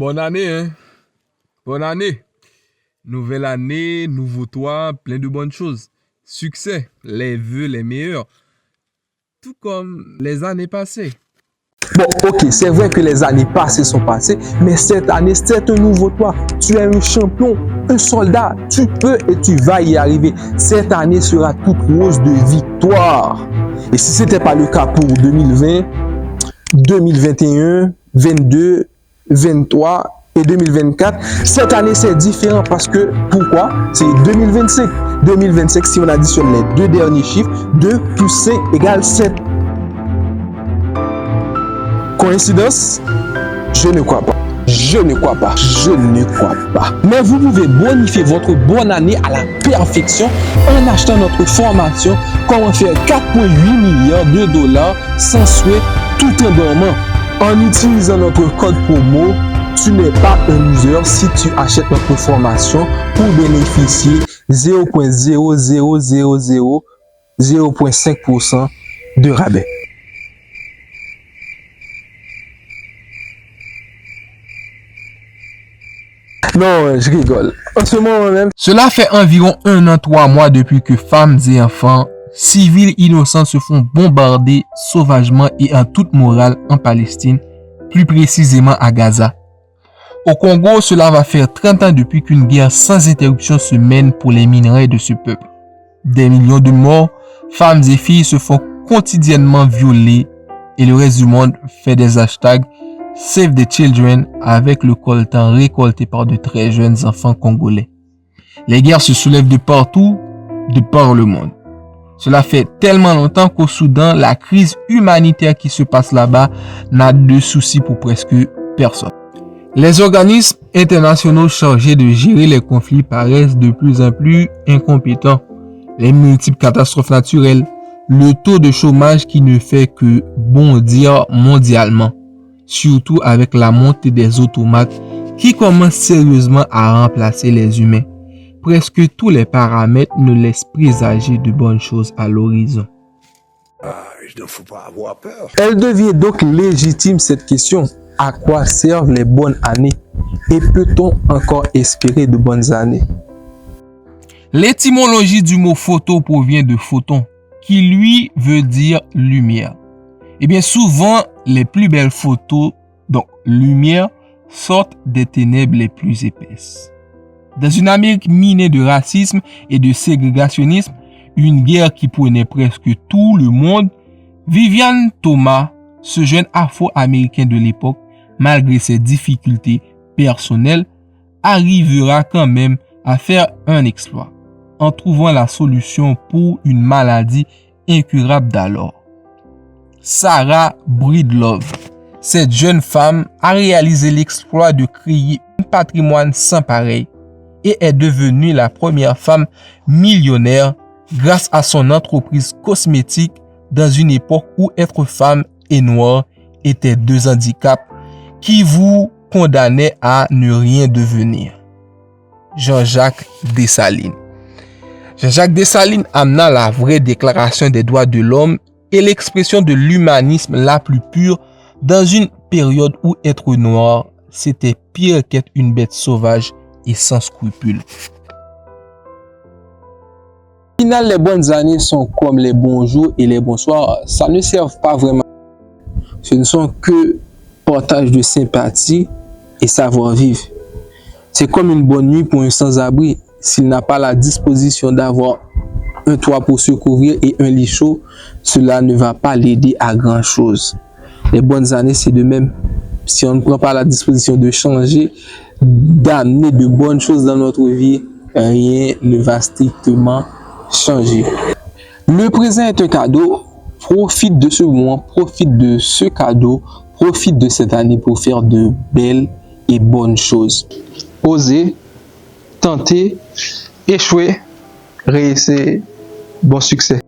Bonne année, hein? Bonne année. Nouvelle année, nouveau toi, plein de bonnes choses. Succès, les vœux les meilleurs. Tout comme les années passées. Bon, ok, c'est vrai que les années passées sont passées, mais cette année, c'est un nouveau toi. Tu es un champion, un soldat. Tu peux et tu vas y arriver. Cette année sera toute rose de victoire. Et si ce n'était pas le cas pour 2020, 2021, 22, 23 et 2024, cette année c'est différent parce que, pourquoi? C'est 2025. 2025, si on additionne les deux derniers chiffres, 2 plus 5 égale 7. Coïncidence? Je ne crois pas. Je ne crois pas. Je ne crois pas. Mais vous pouvez bonifier votre bonne année à la perfection en achetant notre formation Comment faire 4,8 milliards de dollars sans souhait tout en dormant. En utilisant notre code promo, tu n'es pas un loser si tu achètes notre formation pour bénéficier 0,0000 de rabais. Non, je rigole. En ce moment même. Cela fait environ 1 an, 3 mois depuis que femmes et enfants, civils innocents se font bombarder sauvagement et en toute morale en Palestine, plus précisément à Gaza. Au Congo, cela va faire 30 ans depuis qu'une guerre sans interruption se mène pour les minerais de ce peuple. Des millions de morts, femmes et filles se font quotidiennement violer et le reste du monde fait des hashtags Save the Children avec le coltan récolté par de très jeunes enfants congolais. Les guerres se soulèvent de partout, de par le monde. Cela fait tellement longtemps qu'au Soudan, la crise humanitaire qui se passe là-bas n'a de soucis pour presque personne. Les organismes internationaux chargés de gérer les conflits paraissent de plus en plus incompétents. Les multiples catastrophes naturelles, le taux de chômage qui ne fait que bondir mondialement, surtout avec la montée des automates qui commencent sérieusement à remplacer les humains. Presque tous les paramètres ne laissent présager de bonnes choses à l'horizon. Il ne faut pas avoir peur. Elle devient donc légitime cette question. À quoi servent les bonnes années? Et peut-on encore espérer de bonnes années? L'étymologie du mot photo provient de photon, qui lui veut dire lumière. Et bien souvent, les plus belles photos, donc lumière, sortent des ténèbres les plus épaisses. Dans une Amérique minée de racisme et de ségrégationnisme, une guerre qui prenait presque tout le monde, Vivian Thomas, ce jeune afro-américain de l'époque, malgré ses difficultés personnelles, arrivera quand même à faire un exploit, en trouvant la solution pour une maladie incurable d'alors. Sarah Breedlove, cette jeune femme a réalisé l'exploit de créer un patrimoine sans pareil et est devenue la première femme millionnaire grâce à son entreprise cosmétique dans une époque où être femme et noire étaient deux handicaps qui vous condamnaient à ne rien devenir. Jean-Jacques Dessalines. Jean-Jacques Dessalines amena la vraie déclaration des droits de l'homme et l'expression de l'humanisme la plus pure dans une période où être noir, c'était pire qu'être une bête sauvage et sans scrupules. Au final, les bonnes années sont comme les bons jours et les bonsoirs. Ça ne sert pas vraiment. Ce ne sont que partage de sympathie et savoir-vivre. C'est comme une bonne nuit pour un sans-abri. S'il n'a pas la disposition d'avoir un toit pour se couvrir et un lit chaud, cela ne va pas l'aider à grand-chose. Les bonnes années, c'est de même. Si on ne prend pas la disposition de changer, d'amener de bonnes choses dans notre vie, rien ne va strictement changer. Le présent est un cadeau. Profite de ce moment, profite de ce cadeau, profite de cette année pour faire de belles et bonnes choses. Osez, tentez, échouez, réessayez. Bon succès.